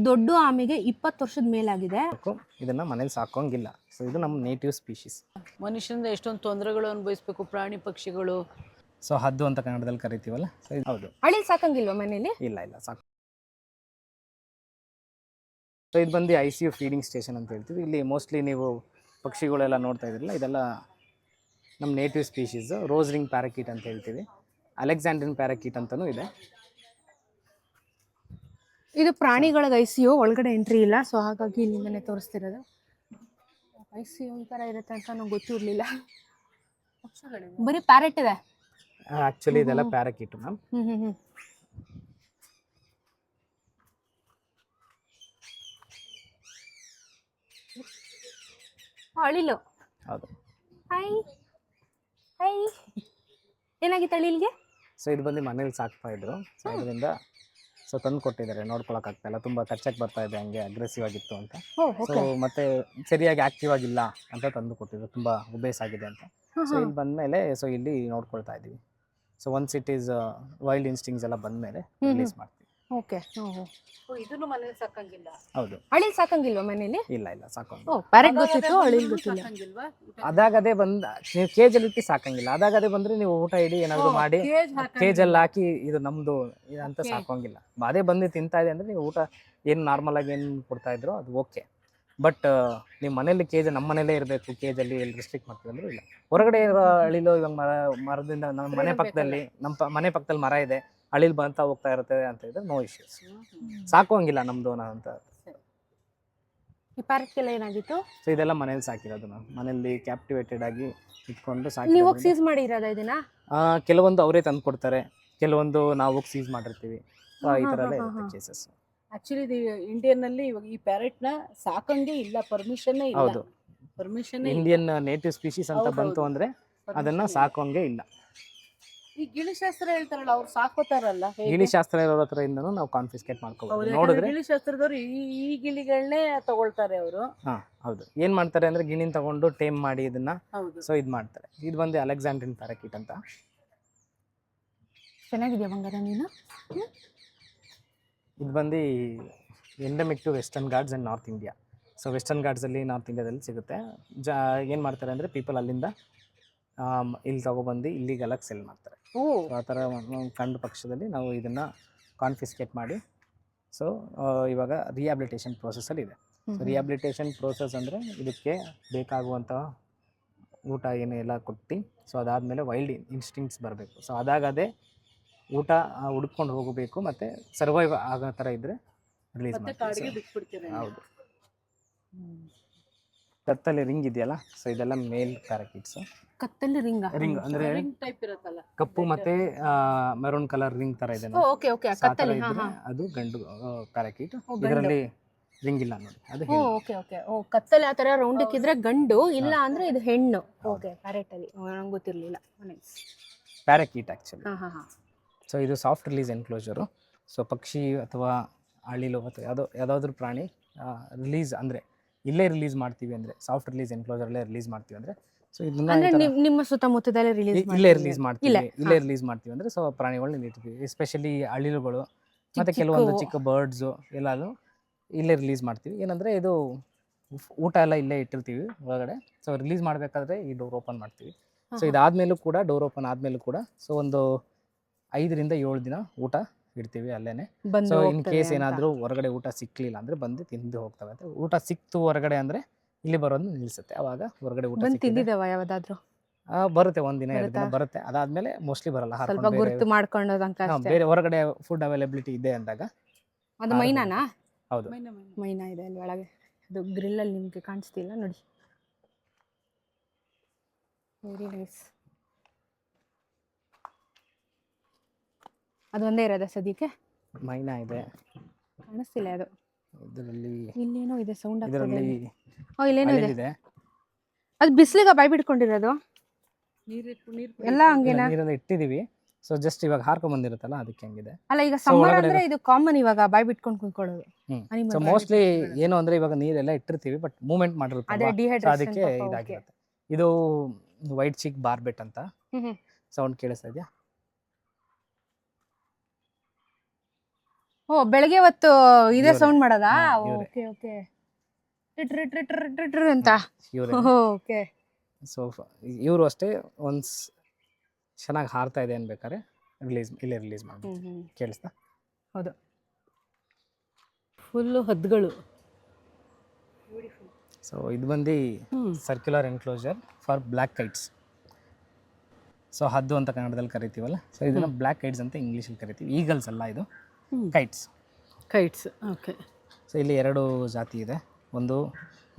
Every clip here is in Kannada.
ದೊಡ್ಡ ಆಮೆಗೆ 20 ವರ್ಷದ ಮೇಲಾಗಿದೆ. ಇದನ್ನ ಮನೇಲಿ ಸಾಕೋಂಗಿಲ್ಲ. ಸೊ ಇದು ನಮ್ಮ ನೇಟಿವ್ ಸ್ಪೀಶೀಸ್. ಮನುಷ್ಯನಿಂದ ಎಷ್ಟೊಂದು ತೊಂದರೆಗಳು ಅನುಭವಿಸ್ಬೇಕು ಪ್ರಾಣಿ ಪಕ್ಷಿಗಳು. ಸೊ ಹದ್ದು ಅಂತ ಕನ್ನಡದಲ್ಲಿ ಕರಿತೀವಲ್ಲ, ಸೊ ಹೌದು. ಅಳಿಲ್ ಸಾಕಂಗಿಲ್ವಾ ಮನೇಲಿ? ಇಲ್ಲ ಸಾಕು. ಸೊ ಇದು ಬಂದು ICU ಫೀಡಿಂಗ್ ಸ್ಟೇಷನ್ ಅಂತ ಹೇಳ್ತೀವಿ. ಇಲ್ಲಿ ಮೋಸ್ಟ್ಲಿ ನೀವು ಪಕ್ಷಿಗಳೆಲ್ಲ ನೋಡ್ತಾ ಇದ್ರಲ್ಲ, ಇದೆಲ್ಲ ನಮ್ಮ ನೇಟಿವ್ ಸ್ಪೀಶೀಸ್. ರೋಸ್ ರಿಂಗ್ ಪ್ಯಾರಾಕೀಟ್ ಅಂತ ಹೇಳ್ತೀವಿ. ಅಲೆಕ್ಸಾಂಡ್ರಿನ್ ಪ್ಯಾರಾಕೀಟ್ ಅಂತಲೂ ಇದೆ. ಇದು ಪ್ರಾಣಿಗಳಿಗೆ ICU, ಒಳಗಡೆ ಎಂಟ್ರಿ ಇಲ್ಲ. ಸೊ ಹಾಗಾಗಿ ಇಲ್ಲಿಂದನೇ ತೋರಿಸ್ತಿರೋದು. ICU ಈ ಥರ ಇರುತ್ತೆ ಅಂತ ನಂಗೆ ಗೊತ್ತಿರಲಿಲ್ಲ. ಬರೀ ಪ್ಯಾರೆಟ್ ಇದೆ ಆ್ಯಕ್ಚುಲಿ ಇದೆಲ್ಲ ಪ್ಯಾರಾಕೀಟ್ ಮ್ಯಾಮ್. ಅಳಿಲು. ಹೌದು. ಹಾಯ್ ಏನಾಗಿತ್ತು ಅಳಿಲ್ಗೆ? ಸೊ ಇದು ಬಂದು ಮನೇಲಿ ಸಾಕ್ತಾ ಇದ್ರು. ಸೊ ಅದರಿಂದ ತಂದು ಕೊಟ್ಟಿದ್ದಾರೆ. ನೋಡ್ಕೊಳಕ್ಕಾಗ್ತಾ ಇಲ್ಲ, ತುಂಬ ಕಚ್ಚಕ್ಕೆ ಬರ್ತಾ ಇದೆ, ಹಂಗೆ ಅಗ್ರೆಸಿವ್ ಆಗಿತ್ತು ಅಂತ. ಸೊ ಮತ್ತೆ ಸರಿಯಾಗಿ ಆಕ್ಟಿವ್ ಆಗಿಲ್ಲ ಅಂತ ತಂದು ಕೊಟ್ಟಿದ್ರು, ತುಂಬ ಒಬೇಸ್ ಆಗಿದೆ ಅಂತ. ಸೊ ಇಲ್ಲಿ ಬಂದಮೇಲೆ ಇಲ್ಲಿ ನೋಡ್ಕೊಳ್ತಾ ಇದ್ದೀವಿ. So once it is wild instincts ಎಲ್ಲ ಬಂದಮೇಲೆ ರಿಲೀಸ್ ಮಾಡ್ತೀವಿ. ಓಕೆ. ಇದನ್ನು ಮನೇಲಿ ಸಾಕಂಗಿಲ್ಲ. ಹೌದು. ಅಳಿಲ್ ಸಾಕಂಗಿಲ್ವಾ ಮನೇಲಿ? ಇಲ್ಲ ಸಾಕೋಂಗಿಲ್ಲ. ಪ್ಯಾರೆಟ್ ಗೊತ್ತಿತ್ತು, ಅಳಿಲ್ ಗೊತ್ತಿಲ್ಲ. ಅದಾಗದೇ ನೀವು ಕೇಜಲ್ಲಿ ಇಟ್ಟು ಸಾಕಂಗಿಲ್ಲ. ಅದಾಗದೇ ಬಂದ್ರೆ ನೀವು ಊಟ ಇಡಿ ಏನಾದ್ರು ಮಾಡಿ ಕೇಜಲ್ಲಿ ಹಾಕಿ ಇದು ನಮ್ದು ಅಂತ ಸಾಕೋಂಗಿಲ್ಲ. ಅದೇ ಬಂದು ತಿಂತಾ ಇದೆ ಅಂದ್ರೆ ನೀವು ಊಟ ಏನು ನಾರ್ಮಲ್ ಆಗಿ ಏನು ಕೊಡ್ತಾ ಇದ್ರು ಅದು ಓಕೆ. ಬಟ್ ನೀವು ಮನೇಲಿ ಕೇಜ್ ನಮ್ಮ ಮನೇಲೇ ಇರಬೇಕು, ಕೇಜಲ್ಲಿ ಎಲ್ಲಿ ರಿಸ್ಟ್ರಿಕ್ಟ್ ಮಾಡ್ತೀವಿ ಅಂದ್ರೆ ಇಲ್ಲ. ಹೊರಗಡೆ ಇರೋ ಅಳಿಲು ಇವಾಗ ಮರದಿಂದ ನಮ್ಮ ಮನೆ ಪಕ್ಕದಲ್ಲಿ ಮನೆ ಪಕ್ಕದಲ್ಲಿ ಮರ ಇದೆ, ಅಳಿಲ್ ಬಂತ ಹೋಗ್ತಾ ಇರುತ್ತೆ ಅಂತ ಇದ್ರೆ ನೋ ಇಶ್ಯೂಸ್. ಸಾಕೋಂಗಿಲ್ಲ ನಮ್ದು ಅಂತ. ಈ ಪ್ಯಾರೆಟ್ಗೆಲ್ಲ ಏನಾಗಿತ್ತು? ಸೊ ಇದೆಲ್ಲ ಮನೇಲಿ ಸಾಕಿರೋದು ನಾವು, ಮನೇಲಿ ಕ್ಯಾಪ್ಟಿವೇಟೆಡ್ ಆಗಿ ಇಟ್ಕೊಂಡು ಸಾಕಿ. ನೀವು ಹೋಗಿ ಸೀಸ್ ಮಾಡಿರೋದ ಇದನ್ನ? ಕೆಲವೊಂದು ಅವರೇ ತಂದು ಕೊಡ್ತಾರೆ, ಕೆಲವೊಂದು ನಾವು ಹೋಗಿ ಸೀಸ್ ಮಾಡಿರ್ತೀವಿ. ಈ ಥರ ಎಲ್ಲ ಇರುತ್ತೆ ಕೇಸಸ್. ಆಕ್ಚುಲಿ ಇಂಡಿಯನ್ ನಲ್ಲಿ ಇವಾಗ ಈ ಪ್ಯಾರೆಟ್ ನ ಸಾಕಂಗೆ ಇಲ್ಲ, ಪರ್ಮಿಷನ್ ಇಲ್ಲ. ಹೌದು, ಪರ್ಮಿಷನ್ ಇಂಡಿಯನ್ ನೇಟಿವ್ ಸ್ಪೀಶೀಸ್ ಅಂತ ಬಂತು ಅಂದ್ರೆ ಅದನ್ನ ಸಾಕೋಂಗೆ ಇಲ್ಲ. ಈ ಗಿಳಿಶಾಸ್ತ್ರ ಹೇಳ್ತಾರಲ್ಲ, ಅವ್ರು ಸಾಕೋತಾರಲ್ಲ, ಗಿಳಿಶಾಸ್ತ್ರ ಇರೋರ ಹತ್ರ ಇಂದನೂ ನಾವು ಕಾನ್ಫಿಸ್ಕೇಟ್ ಮಾಡ್ಕೋಬಹುದು. ನೋಡಿದ್ರೆ ಗಿಳಿಶಾಸ್ತ್ರದವ್ರು ಈ ಗಿಳಿಗಳನ್ನೇ ತಗೊಳ್ತಾರೆ ಅವರು. ಹೌದು. ಏನ್ ಮಾಡ್ತಾರೆ ಅಂದ್ರೆ ಗಿಣಿನ ತಗೊಂಡು ಟೇಮ್ ಮಾಡಿ ಇದನ್ನ ಸೊ ಇದು ಮಾಡ್ತಾರೆ. ಇದು ಬಂದು ಅಲೆಕ್ಸಾಂಡ್ರಿನ್ ಪ್ಯಾರಾಕೀಟ್ ಅಂತ. ಚೆನ್ನಾಗಿದೆಯಾ ಬಂಗಾರ ನೀನು? ಇದು ಬಂದು endemic to western Ghats and north India. So western ಘಾಟ್ಸಲ್ಲಿ ನಾರ್ತ್ ಇಂಡಿಯಾದಲ್ಲಿ ಸಿಗುತ್ತೆ. ಏನು ಮಾಡ್ತಾರೆ ಅಂದರೆ ಪೀಪಲ್ ಅಲ್ಲಿಂದ ಇಲ್ಲಿ ತಗೊಬಂದು ಇಲ್ಲಿಗೆಲ್ಲ ಸೆಲ್ ಮಾಡ್ತಾರೆ. ಆ ಥರ ಕಂಡ ಪಕ್ಷದಲ್ಲಿ ನಾವು ಇದನ್ನು ಕಾನ್ಫಿಸ್ಕೇಟ್ ಮಾಡಿ ಸೊ ಇವಾಗ ರಿಹ್ಯಾಬಿಲಿಟೇಷನ್ ಪ್ರೋಸೆಸ್ಸಲ್ಲಿ ಇದೆ. ಸೊ ರಿಹ್ಯಾಬಿಲಿಟೇಷನ್ ಪ್ರೋಸೆಸ್ ಅಂದರೆ ಇದಕ್ಕೆ ಬೇಕಾಗುವಂಥ ಊಟ ಏನು ಎಲ್ಲ ಕೊಟ್ಟು ಸೊ ಅದಾದಮೇಲೆ ವೈಲ್ಡ್ ಇನ್ಸ್ಟಿಂಕ್ಟ್ಸ್ ಬರಬೇಕು. ಸೊ ಅದಾಗದೇ ಊಟ ಹುಡ್ಕೊಂಡು ಹೋಗಬೇಕು, ಮತ್ತು ಸರ್ವೈವ್ ಆಗೋ ಥರ ಇದ್ದರೆ ರಿಲೀಸ್ ಮಾಡ್ತೀವಿ. ಹೌದು. ಕತ್ತಲ್ಲಿ ರಿಂಗ್ ಇದೆಯಲ್ಲ, ಸೊ ಇದೆಲ್ಲ ಮೇಲ್ ಪ್ಯಾರಾಕೀಟ್ಸು. ಕತ್ತಲ್ಲಿ ರಿಂಗ್ ಅಂದರೆ ಕಪ್ಪು ಮತ್ತೆ ಮೆರೂನ್ ಕಲರ್ ರಿಂಗ್ ತರ ಇದೆ, ಅದು ಗಂಡು ಪ್ಯಾರಾಕೀಟ್. ಇದರಲ್ಲಿ ರಿಂಗ್ ಇಲ್ಲ ನೋಡಿ, ಅದು ಕತ್ತಲ್ಲಿ ಆ ತರ ರೌಂಡ್ ಇಕ್ಕಿದ್ರೆ ಗಂಡು, ಇಲ್ಲ ಅಂದ್ರೆ ಇದು ಹೆಣ್ಣು. ಓಕೆ, ಪ್ಯಾರೆಟ್ ಅಲ್ಲಿ ನಂಗೆ ಗೊತ್ತಿರಲಿಲ್ಲ. ಪ್ಯಾರಾಕೀಟ್ ಆಕ್ಚುಲಿ. ಸೊ ಇದು ಸಾಫ್ಟ್ ರಿಲೀಸ್ ಎನ್ಕ್ಲೋಜರು. ಸೊ ಪಕ್ಷಿ ಅಥವಾ ಅಳಿಲು ಅಥವಾ ಯಾವುದಾದ್ರೂ ಪ್ರಾಣಿ ರಿಲೀಸ್ ಅಂದರೆ ಇಲ್ಲೇ ರಿಲೀಸ್ ಮಾಡ್ತೀವಿ ಅಂದರೆ, ಸಾಫ್ಟ್ ರಿಲೀಸ್ ಎನ್ಕ್ಲೋಜರಲ್ಲೇ ರಿಲೀಸ್ ಮಾಡ್ತೀವಿ ಅಂದರೆ, ಸೊ ಇದನ್ನ ನಿಮ್ಮ ಸುತ್ತಮುತ್ತದಲ್ಲೇ ಇಲ್ಲೇ ರಿಲೀಸ್ ಮಾಡ್ತೀವಿ ಅಂದರೆ ಸೊ ಪ್ರಾಣಿಗಳನ್ನ ಇಟ್ಟಿರ್ತೀವಿ. ಎಸ್ಪೆಷಲಿ ಅಳಿಲುಗಳು ಮತ್ತು ಕೆಲವೊಂದು ಚಿಕ್ಕ ಬರ್ಡ್ಸು ಎಲ್ಲಾನು ಇಲ್ಲೇ ರಿಲೀಸ್ ಮಾಡ್ತೀವಿ. ಏನಂದರೆ ಇದು ಊಟ ಎಲ್ಲ ಇಲ್ಲೇ ಇಟ್ಟಿರ್ತೀವಿ ಒಳಗಡೆ. ಸೊ ರಿಲೀಸ್ ಮಾಡಬೇಕಾದ್ರೆ ಈ ಡೋರ್ ಓಪನ್ ಮಾಡ್ತೀವಿ. ಸೊ ಇದಾದ್ಮೇಲೂ ಕೂಡ, ಡೋರ್ ಓಪನ್ ಆದಮೇಲೂ ಕೂಡ ಸೊ ಒಂದು 5 ರಿಂದ 7 ದಿನ ಊಟ ಇಡ್ತೀವಿ ಅಲ್ಲೇನೆ. ಸೊ ಇನ್ ಕೇಸ್ ಏನಾದರೂ ಹೊರಗಡೆ ಊಟ ಸಿಕ್ಕಲಿಲ್ಲ ಅಂದರೆ ಬಂದು ತಿಂದು ಹೋಗ್ತವೆ. ಅಂತ ಊಟ ಸಿಕ್ತು ಹೊರಗಡೆ ಅಂದರೆ ಇಲ್ಲಿ ಬರೋದು ನಿಲ್ಲಿಸುತ್ತೆ. ಅವಾಗ ಹೊರಗಡೆ ಊಟ ತಿಂದಿದ್ದಾವ ಯಾವ್ದಾದ್ರು ಬರುತ್ತೆ, 1 ದಿನ 2 ದಿನ ಬರುತ್ತೆ. ಅದಾದ್ಮೇಲೆ ಮೋಸ್ಟ್ಲಿ ಬರಲ್ಲ. ಸ್ವಲ್ಪ ಗುರ್ತು ಮಾಡ್ಕೊಂಡು ಬೇರೆ ಹೊರಗಡೆ ಫುಡ್ ಅವೈಲಬಿಲಿಟಿ ಇದೆ ಅಂದಾಗ. ಅದು ಮೈನಾನಾ? ಹೌದು, ಮೈನಾ ಇದೆ ಅಲ್ಲಿ ಒಳಗೆ. ಅದು ಗ್ರಿಲ್ ಅಲ್ಲಿ ನಿಮ್ಗೆ ಕಾಣಿಸ್ತಿಲ್ಲ ನೋಡಿ. Very nice. ಅದು ಒಂದೇ ಇರೋದ ಸದ್ಯಕ್ಕೆ? ಮೈನಾ ಇದೆ, ಕಾಣಿಸ್ತಿಲ್ಲ ಅದು. ಇದರಲ್ಲಿ ಇಲ್ಲೇನೋ ಇದೆ ಸೌಂಡ್ ಆಗ್ತದೆ. ಇದರಲ್ಲಿ ಇಲ್ಲೇನೋ ಇದೆ. ಅದು ಬಿಸಿಲಿಗೆ ಬಾಯಿ ಬಿಟ್ಕೊಂಡಿರೋದು ಎಲ್ಲ ಹಂಗೇನಾ? ನೀರೆಲ್ಲ ಇಟ್ಟಿದೀವಿ. ಸೊ ಜಸ್ಟ್ ಇವಾಗ ಹಾರ್ಕೊಂಡ್ ಬಂದಿರುತ್ತಲ್ಲ ಅದಕ್ಕೆ ಹಂಗಿದೆ. ಅಲ್ಲ ಈಗ ಸಮ್ಮರ್ ಅಂದ್ರೆ ಇದು ಕಾಮನ್, ಇವಾಗ ಬಾಯಿ ಬಿಟ್ಕೊಂಡು ಕುತ್ಕೊಳ್ಳೋದು. ಸೊ ಮೋಸ್ಟ್ಲಿ ಏನು ಅಂದ್ರೆ ಇವಾಗ ನೀರೆಲ್ಲ ಇಟ್ಟಿರ್ತೀವಿ, ಬಟ್ ಮೂವ್ಮೆಂಟ್ ಮಾಡಿರುತ್ತೆ, ಅದಕ್ಕೆ ಇದಾಗಿರುತ್ತೆ. ಇದು ವೈಟ್ ಚಿಕ್ ಬಾರ್ಬೆಟ್ ಅಂತ. ಸೌಂಡ್ ಕೇಳಿಸ್ತಾ ಇದೆಯಾ? ಓ ಬೆಳಗ್ಗೆ ಹೊತ್ತು ಇದೇ ಇವ್ರೇ. ಸೌಂಡ್ ಮಾಡೋದಾ? ಹಾ, ಇವ್ರೇ. ಓಕೆ ಓಕೆ ಅಂತ. ಇವರೇ. ಓಕೆ. ಸೊ ಇವರು ಅಷ್ಟೇ ಒಂದ್ ಚೆನ್ನಾಗಿ ಹಾರ್ತಾ ಇದೆ ಅನ್ಬೇಕಾದ್ರೆ ಇಲ್ಲೇ ರಿಲೀಸ್ ಮಾಡಿ ಕೇಳಿಸ್ತಾ. ಹೌದು. ಫುಲ್ಲು ಹದ್ದುಗಳು. ಸೊ ಇದು ಬಂದು circular enclosure for black kites. So ಹದ್ದು ಅಂತ ಕನ್ನಡದಲ್ಲಿ ಕರಿತೀವಲ್ಲ, ಸೊ ಇದನ್ನು ಬ್ಲ್ಯಾಕ್ ಕೈಟ್ಸ್ ಅಂತ ಇಂಗ್ಲೀಷಲ್ಲಿ ಕರಿತೀವಿ. ಈಗಲ್ಸ್ ಅಲ್ಲ, ಇದು ಕೈಟ್ಸ್. ಕೈಟ್ಸ್. ಓಕೆ. ಸೊ ಇಲ್ಲಿ 2 ಜಾತಿ ಇದೆ. ಒಂದು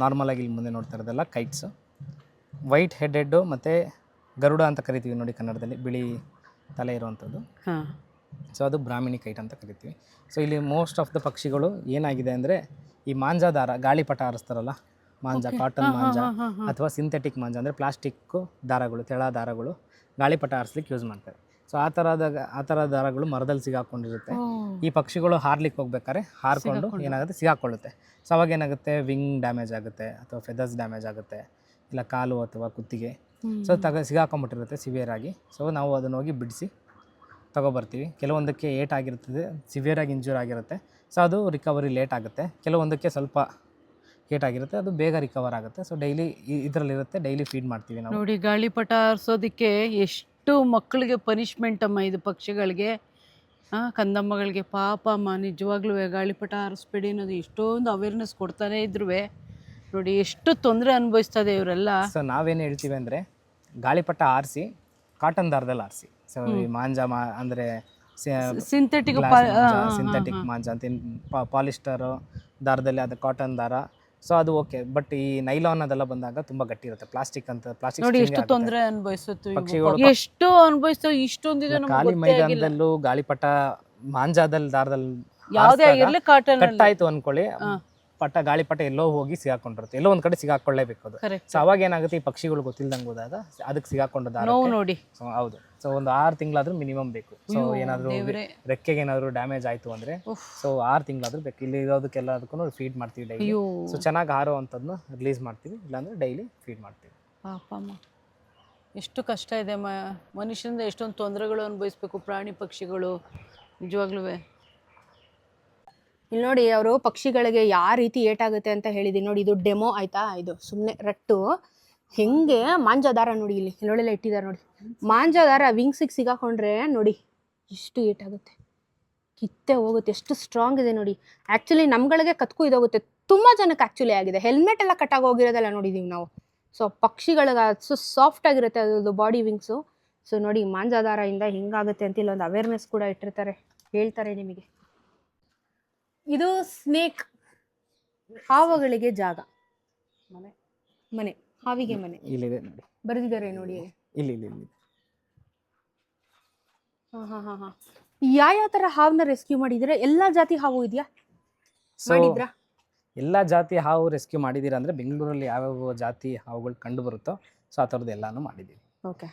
ನಾರ್ಮಲಾಗಿ ಇಲ್ಲಿ ಮುಂದೆ ನೋಡ್ತಾ ಇರೋದೆಲ್ಲ ಕೈಟ್ಸು. ವೈಟ್ ಹೆಡ್ಡು ಮತ್ತು ಗರುಡ ಅಂತ ಕರಿತೀವಿ ನೋಡಿ ಕನ್ನಡದಲ್ಲಿ, ಬಿಳಿ ತಲೆ ಇರುವಂಥದ್ದು. ಹಾಂ. ಸೊ ಅದು ಬ್ರಾಹ್ಮಿಣಿ ಕೈಟ್ ಅಂತ ಕರಿತೀವಿ. ಸೊ ಇಲ್ಲಿ ಮೋಸ್ಟ್ ಆಫ್ ದ ಪಕ್ಷಿಗಳು ಏನಾಗಿದೆ ಅಂದರೆ ಈ ಮಾಂಜಾ ದಾರ, ಗಾಳಿಪಟ ಹಾರಿಸ್ತಾರಲ್ಲ, ಮಾಂಜಾ, ಕಾಟನ್ ಮಾಂಜಾ ಅಥವಾ ಸಿಂಥೆಟಿಕ್ ಮಾಂಜಾ ಅಂದರೆ ಪ್ಲಾಸ್ಟಿಕ್ಕು ದಾರಗಳು, ತೆಳ ದಾರಗಳು ಗಾಳಿಪಟ ಹಾರಿಸ್ಲಿಕ್ಕೆ ಯೂಸ್ ಮಾಡ್ತಾರೆ. ಸೊ ಆ ಥರ ದಾರಗಳು ಮರದಲ್ಲಿ ಸಿಗಾಕೊಂಡಿರುತ್ತೆ. ಈ ಪಕ್ಷಿಗಳು ಹಾರ್ಲಿಕ್ಕೆ ಹೋಗ್ಬೇಕಾದ್ರೆ ಹಾರ್ಕೊಂಡು ಏನಾಗುತ್ತೆ, ಸಿಗಾಕೊಳ್ಳುತ್ತೆ. ಸೊ ಅವಾಗ ಏನಾಗುತ್ತೆ, ವಿಂಗ್ ಡ್ಯಾಮೇಜ್ ಆಗುತ್ತೆ ಅಥವಾ ಫೆದರ್ಸ್ ಡ್ಯಾಮೇಜ್ ಆಗುತ್ತೆ, ಇಲ್ಲ ಕಾಲು ಅಥವಾ ಕುತ್ತಿಗೆ. ಸೊ ಸಿಗಾಕೊಂಬಿಟ್ಟಿರುತ್ತೆ ಸಿವಿಯರ್ ಆಗಿ. ಸೊ ನಾವು ಅದನ್ನು ಹೋಗಿ ಬಿಡಿಸಿ ತಗೊಬರ್ತೀವಿ. ಕೆಲವೊಂದಕ್ಕೆ ಏಟಾಗಿರ್ತದೆ, ಸಿವಿಯರಾಗಿ ಇಂಜೂರ್ ಆಗಿರುತ್ತೆ. ಸೊ ಅದು ರಿಕವರಿ ಲೇಟ್ ಆಗುತ್ತೆ. ಕೆಲವೊಂದಕ್ಕೆ ಸ್ವಲ್ಪ ಏಟಾಗಿರುತ್ತೆ, ಅದು ಬೇಗ ರಿಕವರ್ ಆಗುತ್ತೆ. ಸೊ ಡೈಲಿ ಇದರಲ್ಲಿರುತ್ತೆ, ಡೈಲಿ ಫೀಡ್ ಮಾಡ್ತೀವಿ ನಾವು. ನೋಡಿ, ಗಾಳಿಪಟ ಹಾರಿಸೋದಕ್ಕೆ ಎಷ್ಟು ಮಕ್ಕಳಿಗೆ ಪನಿಷ್ಮೆಂಟ್ ಅಮ್ಮ ಇದು, ಪಕ್ಷಿಗಳಿಗೆ, ಕಂದಮ್ಮಗಳಿಗೆ. ಪಾಪ ಅಮ್ಮ, ನಿಜವಾಗ್ಲೂ ಗಾಳಿಪಟ ಹಾರಿಸ್ಬೇಡಿ ಅನ್ನೋದು ಎಷ್ಟೊಂದು ಅವೇರ್ನೆಸ್ ಕೊಡ್ತಾನೆ ಇದ್ರು ನೋಡಿ ಎಷ್ಟು ತೊಂದರೆ ಅನುಭವಿಸ್ತದೆ ಇವರೆಲ್ಲ. ಸೊ ನಾವೇನು ಹೇಳ್ತೀವಿ ಅಂದರೆ, ಗಾಳಿಪಟ ಆರಿಸಿ ಕಾಟನ್ ದಾರದಲ್ಲಿ ಆರಿಸಿ. ಸೊ ಈ ಮಾಂಜಾ ಅಂದರೆ ಸಿಂಥೆಟಿಕ್ ಸಿಂಥೆಟಿಕ್ ಮಾಂಜಾ ಅಂತ, ಪಾಲಿಸ್ಟರು ದಾರದಲ್ಲಿ ಅದು ಕಾಟನ್ ದಾರ. ಸೊ ಅದು ಓಕೆ. ಬಟ್ ಈ ನೈಲಾನ್ ಅದೆಲ್ಲ ಬಂದಾಗ ತುಂಬ ಗಟ್ಟಿ ಇರುತ್ತೆ. ಪ್ಲಾಸ್ಟಿಕ್ ನೋಡಿ ಎಷ್ಟು ತೊಂದರೆ ಅನುಭವಿಸುತ್ತೆ ಪಕ್ಷಿಗಳು. ಎಷ್ಟು ಅನುಭವಿಸ್ತವೆ, ಇಷ್ಟೊಂದಿದೆ ಖಾಲಿ ಮೈದಾನದಲ್ಲೂ ಗಾಳಿಪಟ ಮಾಂಜಾದಲ್ಲಿ ದಾರದಲ್ಲಿ ಯಾವುದೇ ಆಗಿರ್ಲಿ ಕಾಟನ್ ಕಟ್ಟಾಯ್ತು ಅನ್ಕೊಳ್ಳಿ, ಗಾಳಿಪಟ ಎಲ್ಲೋ ಹೋಗಿ ಸಿಗಾಕೊಂಡಿರುತ್ತೆ, ಎಲ್ಲೋ ಒಂದ್ ಕಡೆ ಸಿಗಾಕೊಳ್ಳೇಬೇಕು ಅದು. ಸೊ ಅವಾಗ ಏನಾಗುತ್ತೆ, ಈ ಪಕ್ಷಿಗಳು ಗೊತ್ತಿಲ್ದಂಗೆ ಹೋದಾಗ ಅದಕ್ಕೆ ಸಿಗಾಕೊಂಡ ದಾರ ನೋಡಿ. ಸೊ ಹೌದು. ಸೊ ಒಂದು 6 ತಿಂಗಳಾದ್ರೂ ಮಿನಿಮಮ್ ಬೇಕು. ಸೊ ಏನಾದ್ರು ರೆಕ್ಕೆಗೆ ಏನಾದ್ರು ಡ್ಯಾಮೇಜ್ ಆಯ್ತು ಅಂದ್ರೆ, ಸೊ 6 ತಿಂಗಳಾದ್ರೂ ಬೇಕು. ಇಲ್ಲಿ ಇರೋದಕ್ಕೆಲ್ಲದಕ್ಕೂ ಫೀಡ್ ಮಾಡ್ತೀವಿ ಡೈಲಿ. ಸೊ ಚೆನ್ನಾಗಿ ಹಾರುವಂಥದ್ದನ್ನ ರಿಲೀಸ್ ಮಾಡ್ತೀವಿ, ಇಲ್ಲಾಂದ್ರೆ ಡೈಲಿ ಫೀಡ್ ಮಾಡ್ತೀವಿ. ಪಾಪಮ್ಮ, ಎಷ್ಟು ಕಷ್ಟ ಇದೆ ಮನುಷ್ಯನಿಂದ ಎಷ್ಟೊಂದು ತೊಂದರೆಗಳು ಅನುಭವಿಸ್ಬೇಕು ಪ್ರಾಣಿ ಪಕ್ಷಿಗಳು ನಿಜವಾಗ್ಲೂ. ಇಲ್ಲಿ ನೋಡಿ, ಅವರು ಪಕ್ಷಿಗಳಿಗೆ ಯಾವ ರೀತಿ ಏಟಾಗುತ್ತೆ ಅಂತ ಹೇಳಿದೀನಿ ನೋಡಿ. ಇದು ಡೆಮೋ ಆಯ್ತಾ, ಇದು ಸುಮ್ಮನೆ ರಟ್ಟು. ಹೆಂಗೆ ಮಾಂಜಾದಾರ ನೋಡಿ, ಇಲ್ಲಿ ಎಲ್ಲೊಳ್ಳೆಲ್ಲ ಇಟ್ಟಿದ್ದಾರೆ ನೋಡಿ. ಮಾಂಜಾದಾರ ವಿಂಗ್ಸಿಗೆ ಸಿಗಾಕೊಂಡ್ರೆ ನೋಡಿ ಎಷ್ಟು ಏಟಾಗುತ್ತೆ, ಕಿತ್ತೆ ಹೋಗುತ್ತೆ. ಎಷ್ಟು ಸ್ಟ್ರಾಂಗ್ ಇದೆ ನೋಡಿ. ಆ್ಯಕ್ಚುಲಿ ನಮ್ಗಳಿಗೆ ಕತ್ಕು ಇದೋಗುತ್ತೆ, ತುಂಬ ಜನಕ್ಕೆ ಆ್ಯಕ್ಚುಲಿ ಆಗಿದೆ. ಹೆಲ್ಮೆಟ್ ಎಲ್ಲ ಕಟ್ಟಾಗಿ ಹೋಗಿರೋದೆಲ್ಲ ನೋಡಿದ್ದೀವಿ ನಾವು. ಸೊ ಪಕ್ಷಿಗಳಿಗೆ ಅಷ್ಟು ಸಾಫ್ಟ್ ಆಗಿರುತ್ತೆ ಅದು ಬಾಡಿ ವಿಂಗ್ಸು. ಸೊ ನೋಡಿ, ಮಾಂಜಾದಾರದಿಂದ ಹಿಂಗಾಗುತ್ತೆ ಅಂತ ಇಲ್ಲೊಂದು ಅವೇರ್ನೆಸ್ ಕೂಡ ಇಟ್ಟಿರ್ತಾರೆ, ಹೇಳ್ತಾರೆ ನಿಮಗೆ. ಇದು ಸ್ನೇಕ್, ಹಾವುಗಳಿಗೆ ಜಾಗ, ಮನೆ, ಹಾವಿಗೆ ಮನೆ ಇಲ್ಲಿದೆ ನೋಡಿ, ಬರೆದಿದ್ದಾರೆ ನೋಡಿ ಇಲ್ಲಿ. ಯಾವ ಥರ ಹಾವನ್ನ ರೆಸ್ಕ್ಯೂ ಮಾಡಿದ್ರೆ? ಎಲ್ಲಾ ಜಾತಿ ಹಾವು ಇದೆಯಾ? ಮಾಡಿದ್ರಾ? ಎಲ್ಲಾ ಜಾತಿ ಹಾವು ರೆಸ್ಕ್ಯೂ ಮಾಡಿದ್ದೀರಾ ಅಂದ್ರೆ, ಬೆಂಗಳೂರಲ್ಲಿ ಯಾವ್ಯಾವ ಜಾತಿ ಹಾವುಗಳು ಕಂಡು ಬರುತ್ತೋ ಸೊ ಆ ಥರದ್ದು ಎಲ್ಲಾನು ಮಾಡಿದ್ದೀವಿ. ಓಕೆ.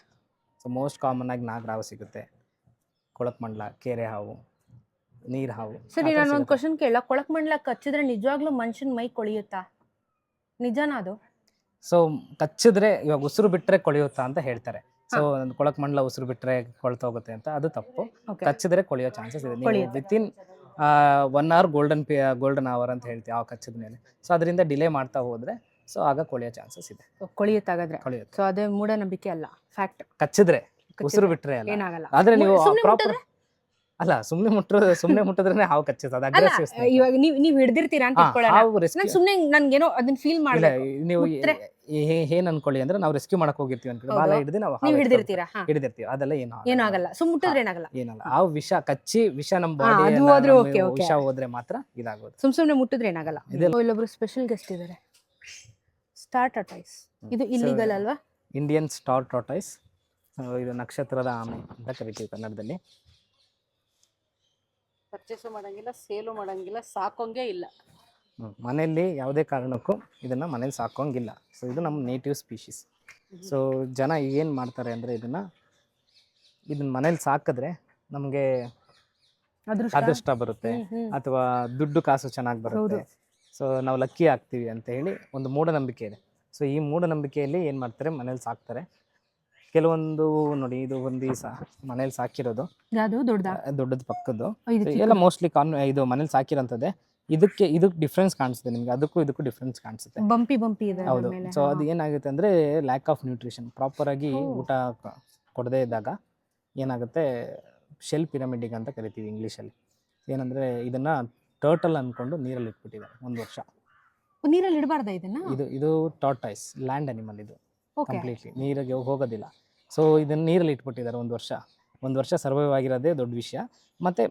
ಸೊ ಮೋಸ್ಟ್ ಕಾಮನ್ ಆಗಿ ನಾಗರಾವು ಸಿಗುತ್ತೆ, ಕೊಳಕ್ಮಂಡ್ಲ, ಕೆರೆ ಹಾವು, ನೀರ್ ಹಾವು. ಸರಿ, ನಾನು ಒಂದು ಕ್ವಶನ್ ಕೇಳ. ಕೊಳಕ್ಮಂಡ್ಲ ಕಚ್ಚಿದ್ರೆ ನಿಜವಾಗ್ಲೂ ಮನುಷ್ಯನ ಮೈ ಕೊಳಿಯುತ್ತಾ? ನಿಜನಾ ಅದು? ಸೊ ಕಚ್ಚಿದ್ರೆ, ಇವಾಗ ಉಸಿರು ಬಿಟ್ರೆ ಕೊಳೆಯುತ್ತಾ ಅಂತ ಹೇಳ್ತಾರೆ. ಸೊ ಕೊಳಕ್ಮಂಡ್ಲ ಉಸಿರು ಬಿಟ್ರೆ ಕೊಳ್ತೋಗುತ್ತೆ ಅಂತ, ಅದು ತಪ್ಪು. ಕಚ್ಚಿದ್ರೆ ಕೊಳೆಯೋ ಚಾನ್ಸಸ್ ಇದೆ. ನೀವು ವಿತಿನ್ 1 hour ಗೋಲ್ಡನ್ ಅವರ್ ಅಂತ ಹೇಳ್ತೀವಿ ಆ ಕಚ್ಚಿದ ಮೇಲೆ. ಸೊ ಅದರಿಂದ ಡಿಲೇ ಮಾಡ್ತಾ ಹೋದ್ರೆ ಸೊ ಆಗ ಕೊಳೆಯೋ ಚಾನ್ಸಸ್ ಇದೆ. ಕೊಳಿಯುತ್ತಾಗಾದ್ರೆ ಕೊಳೆಯುತ್ತೆ. ಸೊ ಅದೇ ಮೂಢನಂಬಿಕೆ ಅಲ್ಲ, ಫ್ಯಾಕ್ಟ್. ಕಚ್ಚಿದ್ರೆ, ಉಸಿರು ಬಿಟ್ರೆ ಅಲ್ಲ, ಏನಾಗಲ್ಲ. ಆದ್ರೆ ನೀವು ಪ್ರಾಪರ್ ಅಲ್ಲ, ಸುಮ್ನೆ ಮುಟ್ಟಿದ್ರೆ ಹಾವು ಕಚ್ಚುತ್ತೆ, ಅದು ಅಗ್ರೆಸಿವ್. ಇವಾಗ ನೀವು ಹಿಡ್ದಿರ್ತೀರಾ ಅಂತ ಇಟ್ಕೊಳ್ಳೋಣ. ನಾನು ಸುಮ್ನೆ ನನ್ಗೇನೋ ಅದನ್ನ ಫೀಲ್ ಮಾಡಲ್ಲ. ನೀವು ಏನ್ ಅನ್ಕೊಳ್ಳಿ ಅಂದ್ರೆ, ನಾವು ರೆಸ್ಕ್ಯೂ ಮಾಡಕ್ ಹೋಗಿರ್ತೀವಿ ಅನ್ಕೊಳ್ಳಿ, ಬಾಲ ಹಿಡಿದು ನಾವು ಹಿಡ್ದಿರ್ತೀರಾ, ಹಿಡಿದಿರ್ತೀವಿ, ಅದೆಲ್ಲ ಏನಾಗಲ್ಲ. ಸುಮ್ ಮುಟ್ಟಿದ್ರೆ ಏನಾಗಲ್ಲ. ಏನಲ್ಲ. ಹಾವು ವಿಷ ಕಚ್ಚಿ ವಿಷ ನಮ್ಮ ಬಾಡಿ ವಿಷ ಹೋದ್ರೆ ಮಾತ್ರ ಇದಾಗೋದು. ಸುಮ್ನೆ ಮುಟ್ಟಿದ್ರೆ ಏನಾಗಲ್ಲ. ಇಲ್ಲೊಬ್ರು ಸ್ಪೆಷಲ್ ಗೆಸ್ಟ್ ಇದಾರೆ, ಸ್ಟಾರ್ ಟಾರ್ಟಾಯ್ಸ್. ಇದು ಇಲ್ಲಿಗಲ್ ಅಲ್ವಾ? Indian star tortoise. ಇದು ನಕ್ಷತ್ರದ ಆಮೆ ಅಂತ ಕರಿತೀವಿ ಕನ್ನಡದಲ್ಲಿ. ಪರ್ಚೇಸು ಮಾಡಂಗಿಲ್ಲ, ಸೇಲು ಮಾಡಂಗಿಲ್ಲ, ಸಾಕೋಂಗೇ ಇಲ್ಲ. ಮನೆಯಲ್ಲಿ ಯಾವುದೇ ಕಾರಣಕ್ಕೂ ಇದನ್ನ ಮನೇಲಿ ಸಾಕೋಂಗಿಲ್ಲ. ಸೊ ಇದು ನಮ್ಮ ನೇಟಿವ್ ಸ್ಪೀಶೀಸ್. ಸೊ ಜನ ಏನು ಮಾಡ್ತಾರೆ ಅಂದರೆ, ಇದನ್ನ ಮನೇಲಿ ಸಾಕಿದ್ರೆ ನಮಗೆ ಅದೃಷ್ಟ ಬರುತ್ತೆ, ಅಥವಾ ದುಡ್ಡು ಕಾಸು ಚೆನ್ನಾಗಿ ಬರುತ್ತೆ, ಸೊ ನಾವು ಲಕ್ಕಿ ಆಗ್ತೀವಿ ಅಂತ ಹೇಳಿ ಒಂದು ಮೂಢನಂಬಿಕೆ ಇದೆ. ಸೊ ಈ ಮೂಢನಂಬಿಕೆಯಲ್ಲಿ ಏನು ಮಾಡ್ತಾರೆ, ಮನೇಲಿ ಸಾಕ್ತಾರೆ. ಕೆಲವೊಂದು ನೋಡಿ, ಇದು ಒಂದು ಮನೇಲಿ ಸಾಕಿರೋದು ಯಾವುದು ದೊಡ್ಡದಾ? ದೊಡ್ಡದು ಪಕ್ಕದ್ದು ಇದು ಎಲ್ಲ ಮೋಸ್ಟ್ಲಿ ಇದು ಮನೇಲಿ ಸಾಕಿರೋಂಥದ್ದೇ. ಇದಕ್ಕೆ ಡಿಫ್ರೆನ್ಸ್ ಕಾಣಿಸುತ್ತೆ ನಿಮ್ಗೆ, ಇದಕ್ಕೂ ಡಿಫ್ರೆನ್ಸ್ ಕಾಣಿಸುತ್ತೆ. ಬಂಪಿ ಇದೆ ಹೌದು. ಮೇಲೆ. ಸೊ ಅದು ಏನಾಗುತ್ತೆ ಅಂದರೆ ಲ್ಯಾಕ್ ಆಫ್ ನ್ಯೂಟ್ರಿಷನ್, ಪ್ರಾಪರಾಗಿ ಊಟ ಕೊಡದೇ ಇದ್ದಾಗ ಏನಾಗುತ್ತೆ, ಶೆಲ್ ಪಿರಮಿಡಿಂಗ್ ಅಂತ ಕರಿತೀವಿ ಇಂಗ್ಲೀಷಲ್ಲಿ. ಏನಂದರೆ ಇದನ್ನು ಟರ್ಟಲ್ ಅಂದ್ಕೊಂಡು ನೀರಲ್ಲಿ ಇಟ್ಬಿಟ್ಟಿದ್ದಾರೆ 1 ವರ್ಷ. ನೀರಲ್ಲಿ ಇಡಬಾರ್ದ ಇದನ್ನ? ಇದು ಟಾರ್ಟಾಯ್ಸ್, ಲ್ಯಾಂಡ್ ಅನಿಮಲ್, ಇದು ಓಕೆ. ಕಂಪ್ಲೀಟ್ಲಿ ನೀರಿಗೆ ಹೋಗೋದಿಲ್ಲ. ಸೊ ಇದನ್ನು ನೀರಲ್ಲಿ ಇಟ್ಬಿಟ್ಟಿದ್ದಾರೆ 1 ವರ್ಷ. 1 ವರ್ಷ ಸರ್ವೈವ್ ಆಗಿರೋದೇ ದೊಡ್ಡ ವಿಷಯ. ಮತ್ತು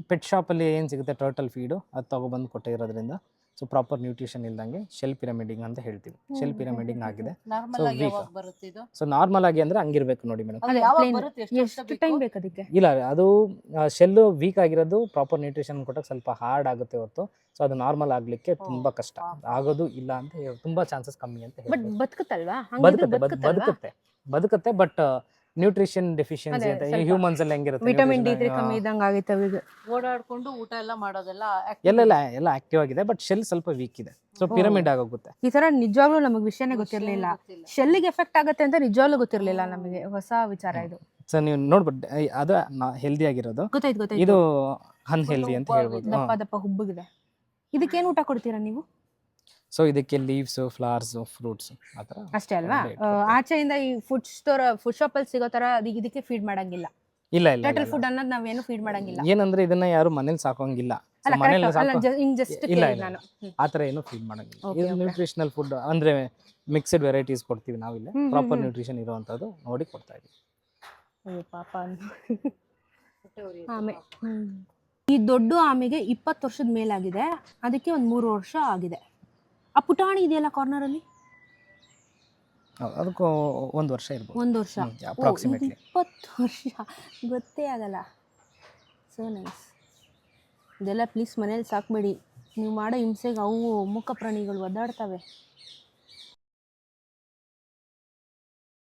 ಪೆಟ್ ಶಾಪಲ್ಲಿ ಏನು ಸಿಗುತ್ತೆ ಟರ್ಟಲ್ ಫೀಡು, ಅದು ತೊಗೊಬಂದು ಕೊಟ್ಟಿರೋದ್ರಿಂದ ಸೊ ಪ್ರಾಪರ್ ನ್ಯೂಟ್ರಿಷನ್ ಇಲ್ದಂಗೆ ಶೆಲ್ ಪಿರಮಿಡಿಂಗ್ ಅಂತ ಹೇಳ್ತೀವಿ. ಶೆಲ್ ಪಿರಮಿಡಿಂಗ್ ಆಗಿದೆ. ನಾರ್ಮಲ್ ಆಗಿ ಯಾವಾಗ ಬರುತ್ತೆ ಇದು? ಸೊ ನಾರ್ಮಲ್ ಆಗಿ ಅಂದರೆ ಹಂಗಿರ್ಬೇಕು ನೋಡಿ ಮೇಡಮ್. ಅದು ಅದೇ ಯಾವಾಗ plain. ಬರುತ್ತೆ? ಎಷ್ಟು ಟೈಮ್ ಬೇಕು ಅದಕ್ಕೆ? ಇಲ್ಲ, ಅದು ಶೆಲ್ಲು ವೀಕ್ ಆಗಿರೋದು ಪ್ರಾಪರ್ ನ್ಯೂಟ್ರಿಷನ್ ಕೊಟ್ಟಾಗ ಸ್ವಲ್ಪ ಹಾರ್ಡ್ ಆಗುತ್ತೆ ಹೊರತು ಸೊ ಅದು ನಾರ್ಮಲ್ ಆಗಲಿಕ್ಕೆ ತುಂಬ ಕಷ್ಟ ಆಗೋದು ಇಲ್ಲ ಅಂತ ತುಂಬ ಚಾನ್ಸಸ್ ಕಮ್ಮಿ ಅಂತ ಬಟ್ ಹೇಳ್ಬೋದು. ಬದುಕುತ್ತಲ್ವಾ? ಬದುಕುತ್ತೆ ಬಟ್ ನ್ಯೂಟ್ರಿಷನ್ ಡೆಫಿಷಿಯನ್ಸಿ ಅಂತ ಹ್ಯೂಮನ್ಸ್ ಅಲ್ಲಿ ಹೆಂಗಿರುತ್ತೆ, ವಿಟಮಿನ್ D3 ಕಮ್ಮಿ ಇದ್ದಂಗೆ ಆಗೈತೆ ಅವಿಗೆ. ಓಡಾಡ್ಕೊಂಡು ಊಟ ಎಲ್ಲ ಮಾಡೋದೆಲ್ಲ ಎಲ್ಲ ಆಕ್ಟಿವ್ ಆಗಿದೆ, ಬಟ್ ಶೆಲ್ ಸ್ವಲ್ಪ ವೀಕ್ ಇದೆ. ಸೊ ಪಿರಮಿಡ್ ಆಗೋಗುತ್ತೆ. ಈ ತರ ನಿಜವಾಗ್ಲೂ ನಮಗೆ ವಿಷಯನೇ ಗೊತ್ತಿರಲಿಲ್ಲ. ಶೆಲ್ಲಿಗೆ ಎಫೆಕ್ಟ್ ಆಗುತ್ತೆ ಅಂತ ನಿಜವಾಗ್ಲೂ ಗೊತ್ತಿರಲಿಲ್ಲ ನಮಗೆ. ಹೊಸ ವಿಚಾರ ಇದು. ಸೊ ನೀವು ನೋಡ್ಬಿಟ್ಟು ಅದು ಹೆಲ್ದಿ ಆಗಿರೋದು, ಗೊತ್ತಾಯ್ತು. ಇದು ಅನ್ಹೆಲ್ದಿ ಅಂತ ಹೇಳ್ಬೋದು. ದಪ್ಪ ಹುಬ್ಬಗಿದೆ. ಇದಕ್ಕೇನು ಊಟ ಕೊಡ್ತೀರಾ ನೀವು? ಸೊ ಇದಕ್ಕೆ ಲೀವ್ಸ್, ಫ್ಲವರ್ಸ್, ಫ್ರೂಟ್ಸ್ ಆ ಥರ ಅಷ್ಟೇ ಅಲ್ವಾ? ಆಚೆಯಿಂದ ಈ ಫುಡ್ ಶಾಪ್ ಅಲ್ಲಿ ಸಿಗೋ ತರ ಇದಕ್ಕೆ ಫೀಡ್ ಮಾಡಂಗಿಲ್ಲ. ಇಲ್ಲ ಟರ್ಟಲ್ ಫುಡ್ ಅನ್ನೋದು ನಾವೇನು ಫೀಡ್ ಮಾಡಂಗಿಲ್ಲ. ಏನಂದ್ರೆ ಇದನ್ನ ಯಾರು ಮನೇಲಿ ಸಾಕೋಂಗಿಲ್ಲ. ಅಲ್ಲ, ಮನೇಲಿ ಜಸ್ಟ್ ಇಲ್ಲ ನಾನು ಆ ಥರ ಏನು ಫೀಡ್ ಮಾಡಂಗಿಲ್ಲ. ಇದು ನ್ಯೂಟ್ರಿಷನಲ್ ಫುಡ್ ಅಂದ್ರೆ ಮಿಕ್ಸ್ಡ್ ವೆರೈಟೀಸ್ ಕೊಡ್ತೀವಿ ನಾವಿಲ್ಲಿ. ಪ್ರಾಪರ್ ನ್ಯೂಟ್ರಿಷನ್ ಇರುವಂತದ್ದು ನೋಡಿ ಕೊಡ್ತಾ ಇದೀವಿ. ಅಯ್ಯೋ ಪಾಪ. ಆಮೆ ಈ ದೊಡ್ಡ ಆಮೆಗೆ 20 ವರ್ಷದ ಮೇಲಾಗಿದೆ, ಅದಕ್ಕೆ ಒಂದು 3 ವರ್ಷ ಆಗಿದೆ. ಆ ಪುಟಾಣಿ ಇದೆಯಲ್ಲ ಕಾರ್ನರ್ ಅಲ್ಲಿ, ಅದಕ್ಕೂ 1 ವರ್ಷ ಇರ್ಬೋದು. 1 ವರ್ಷ. ಅಪ್ರಾಕ್ಸಿಮೇಟ್ಲಿ 20 ವರ್ಷ ಗೊತ್ತೇ ಆಗಲ್ಲ. So nice. ಇದೆಲ್ಲ ಪ್ಲೀಸ್ ಮನೇಲಿ ಸಾಕ್ಬೇಡಿ. ನೀವು ಮಾಡೋ ಹಿಂಸೆಗೆ ಅವು ಮುಖ ಪ್ರಾಣಿಗಳು ಒದ್ದಾಡ್ತವೆ.